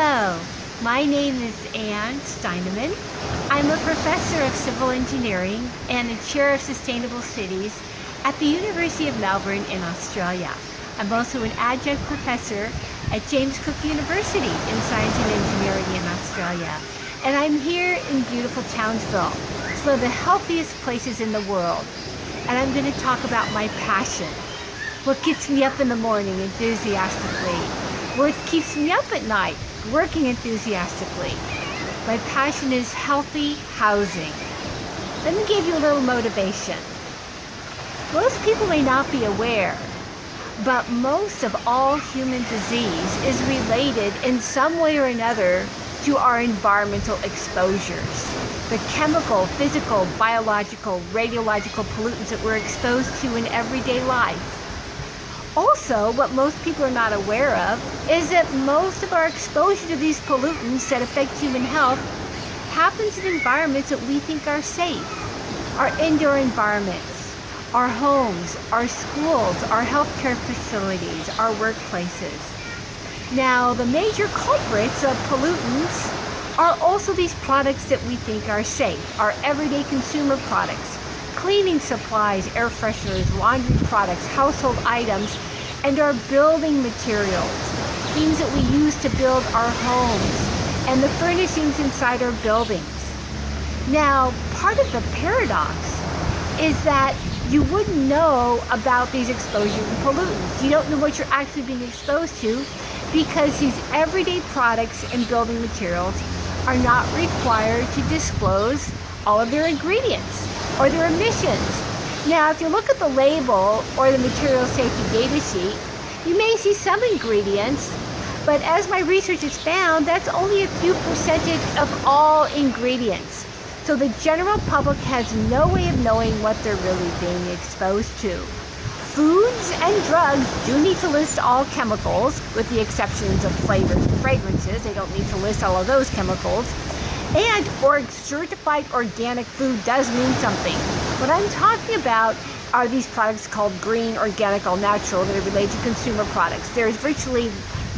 Hello, my name is Ann Steinemann. I'm a professor of civil engineering and the chair of sustainable cities at the University of Melbourne in Australia. I'm also an adjunct professor at James Cook University in science and engineering in Australia. And I'm here in beautiful Townsville. It's one of the healthiest places in the world. And I'm going to talk about my passion. What gets me up in the morning enthusiastically. What keeps me up at night working enthusiastically. My passion is healthy housing. Let me give you a little motivation. Most people may not be aware, but most of all human disease is related in some way or another to our environmental exposures. The chemical, physical, biological, radiological pollutants that we're exposed to in everyday life. Also, what most people are not aware of is that most of our exposure to these pollutants that affect human health happens in environments that we think are safe. Our indoor environments, our homes, our schools, our healthcare facilities, our workplaces. Now, the major culprits of pollutants are also these products that we think are safe, our everyday consumer products. Cleaning supplies, air fresheners, laundry products, household items, and our building materials, things that we use to build our homes, and the furnishings inside our buildings. Now, part of the paradox is that you wouldn't know about these exposures to pollutants. You don't know what you're actually being exposed to because these everyday products and building materials are not required to disclose all of their ingredients or their emissions. Now, if you look at the label or the material safety data sheet, you may see some ingredients, but as my research has found, that's only a few percentage of all ingredients. So the general public has no way of knowing what they're really being exposed to. Foods and drugs do need to list all chemicals, with the exceptions of flavors and fragrances. They don't need to list all of those chemicals. And certified organic food does mean something. What I'm talking about are these products called green, organic, all natural that are related to consumer products. There's virtually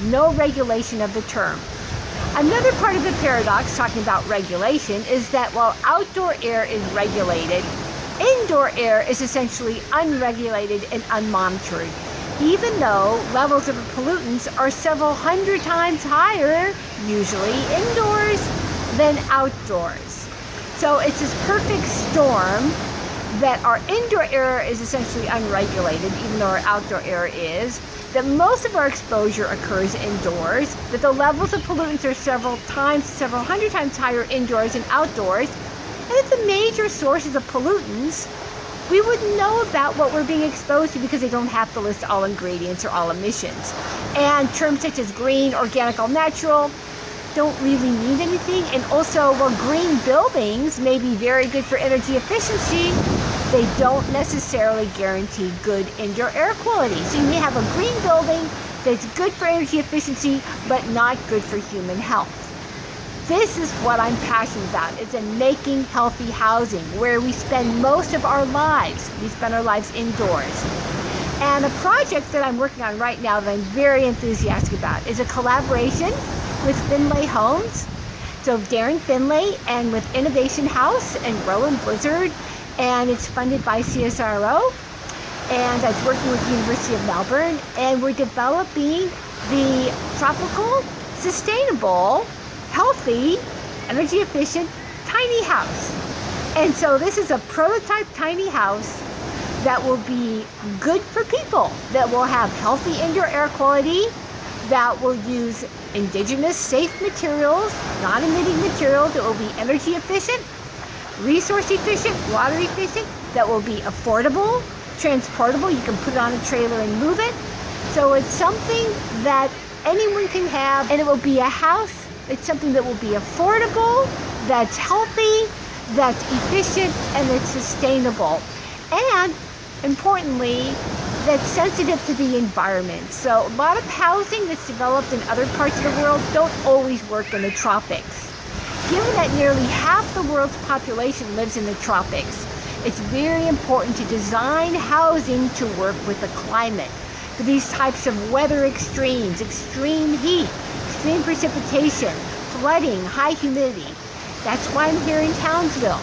no regulation of the term. Another part of the paradox, talking about regulation, is that while outdoor air is regulated, indoor air is essentially unregulated and unmonitored, even though levels of pollutants are several hundred times higher, usually indoors, than outdoors. So it's this perfect storm that our indoor air is essentially unregulated, even though our outdoor air is, that most of our exposure occurs indoors, that the levels of pollutants are several hundred times higher indoors than outdoors, and that the major sources of pollutants we wouldn't know about what we're being exposed to because they don't have to list all ingredients or all emissions. And terms such as green, organic, all natural don't really mean anything. And also, while green buildings may be very good for energy efficiency, they don't necessarily guarantee good indoor air quality. So you may have a green building that's good for energy efficiency, but not good for human health. This is what I'm passionate about, is in making healthy housing, where we spend most of our lives. We spend our lives indoors. And a project that I'm working on right now that I'm very enthusiastic about is a collaboration with Finlay Homes, so Darren Finlay, and with Innovation House and Rowan Blizzard, and it's funded by CSIRO, and that's working with the University of Melbourne, and we're developing the tropical, sustainable, healthy, energy efficient tiny house. And so this is a prototype tiny house that will be good for people, that will have healthy indoor air quality, that will use indigenous safe materials, non-emitting materials, that will be energy efficient, resource efficient, water efficient, that will be affordable, transportable. You can put it on a trailer and move it. So it's something that anyone can have, and it will be a house. It's something that will be affordable, that's healthy, that's efficient, and that's sustainable. And importantly, that's sensitive to the environment. So a lot of housing that's developed in other parts of the world don't always work in the tropics. Given that nearly half the world's population lives in the tropics, it's very important to design housing to work with the climate. For these types of weather extremes, extreme heat, thin precipitation, flooding, high humidity. That's why I'm here in Townsville,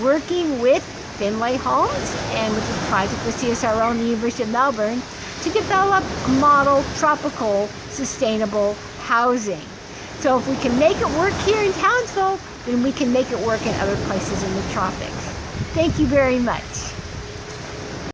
working with Finlay Homes and with the project with CSRO and the University of Melbourne to develop model tropical sustainable housing. So if we can make it work here in Townsville, then we can make it work in other places in the tropics. Thank you very much.